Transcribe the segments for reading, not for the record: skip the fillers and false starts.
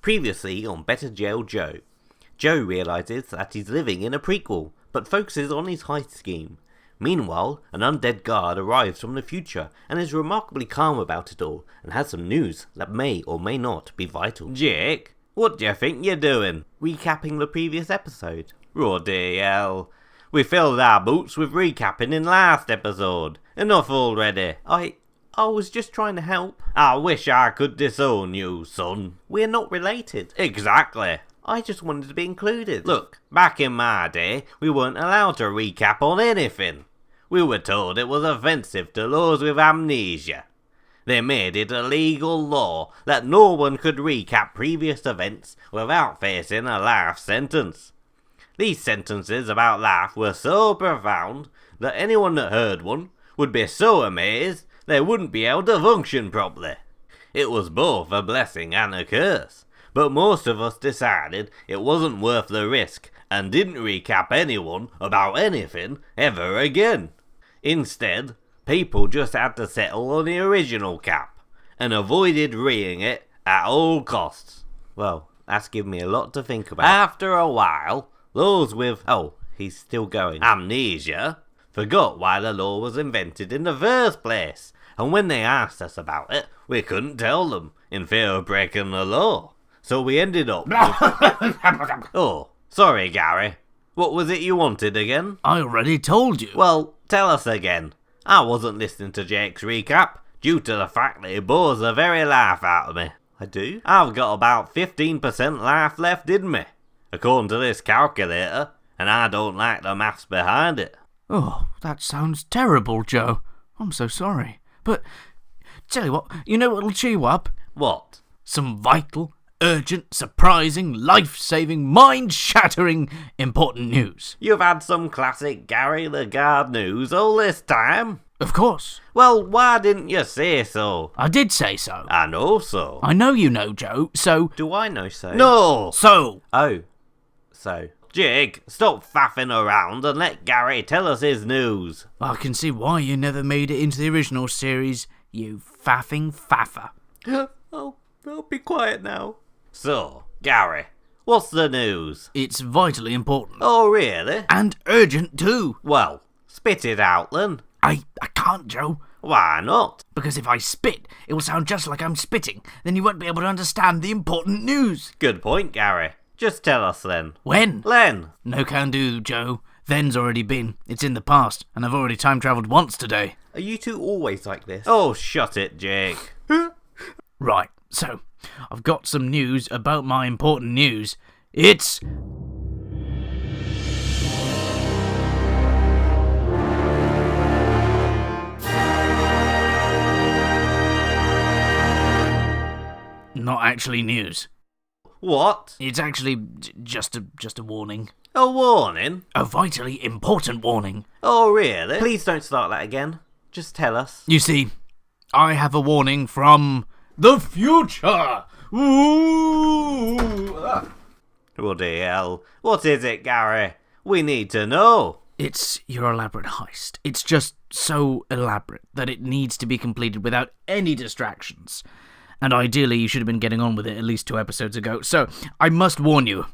Previously on Better Jail Joe. Joe realises that he's living in a prequel, but focuses on his heist scheme. Meanwhile, an undead guard arrives from the future and is remarkably calm about it all, and has some news that may or may not be vital. Jake, what do you think you're doing? Recapping the previous episode. Bloody hell. We filled our boots with recapping in last episode. Enough already. I was just trying to help. I wish I could disown you, son. We're not related. Exactly. I just wanted to be included. Look, back in my day, we weren't allowed to recap on anything. We were told it was offensive to those with amnesia. They made it a legal law that no one could recap previous events without facing a life sentence. These sentences about life were so profound that anyone that heard one would be so amazed they wouldn't be able to function properly. It was both a blessing and a curse, but most of us decided it wasn't worth the risk and didn't recap anyone about anything ever again. Instead, people just had to settle on the original cap and avoided reading it at all costs. Well, that's given me a lot to think about. After a while, those with, he's still going, amnesia, forgot why the law was invented in the first place. And when they asked us about it, we couldn't tell them, in fear of breaking the law. So we ended up Oh, sorry, Garry. What was it you wanted again? I already told you. Well, tell us again. I wasn't listening to Jake's recap, due to the fact that he bores the very life out of me. I do? I've got about 15% life left in me, according to this calculator, and I don't like the maths behind it. Oh, that sounds terrible, Joe. I'm so sorry. But, tell you what, you know what'll cheer you up? What? Some vital, urgent, surprising, life-saving, mind-shattering, important news. You've had some classic Garry the Guard news all this time? Of course. Well, why didn't you say so? I did say so. I know so. I know you know, Joe, so... Do I know so? No! So! Oh. So. Jake, stop faffing around and let Garry tell us his news. I can see why you never made it into the original series, you faffing faffer. I'll be quiet now. So, Garry, what's the news? It's vitally important. Oh, really? And urgent, too. Well, spit it out, then. I can't, Joe. Why not? Because if I spit, it will sound just like I'm spitting. Then you won't be able to understand the important news. Good point, Garry. Just tell us then. When? Len. No can do, Joe. Then's already been. It's in the past, and I've already time-travelled once today. Are you two always like this? Oh, shut it, Jake. Right, so, I've got some news about my important news. It's... not actually news. What? It's actually just a warning. A warning? A vitally important warning. Oh, really? Please don't start that again. Just tell us. You see, I have a warning from the future. Ooh. Bloody hell. What is it, Garry? We need to know. It's your elaborate heist. It's just so elaborate that it needs to be completed without any distractions. And ideally, you should have been getting on with it at least 2 episodes ago. So, I must warn you.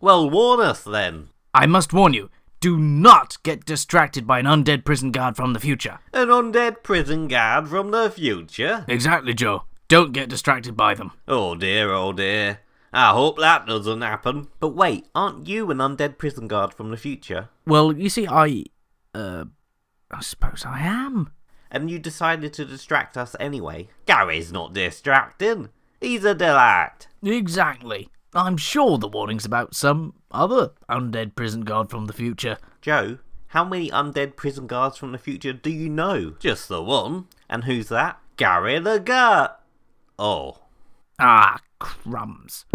Well, warn us then. I must warn you. Do not get distracted by an undead prison guard from the future. An undead prison guard from the future? Exactly, Joe. Don't get distracted by them. Oh dear, oh dear. I hope that doesn't happen. But wait, aren't you an undead prison guard from the future? Well, you see, I suppose I am. And you decided to distract us anyway. Garry's not distracting. He's a delight. Exactly. I'm sure the warning's about some other undead prison guard from the future. Joe, how many undead prison guards from the future do you know? Just the one. And who's that? Garry the Guard. Oh. Ah, crumbs.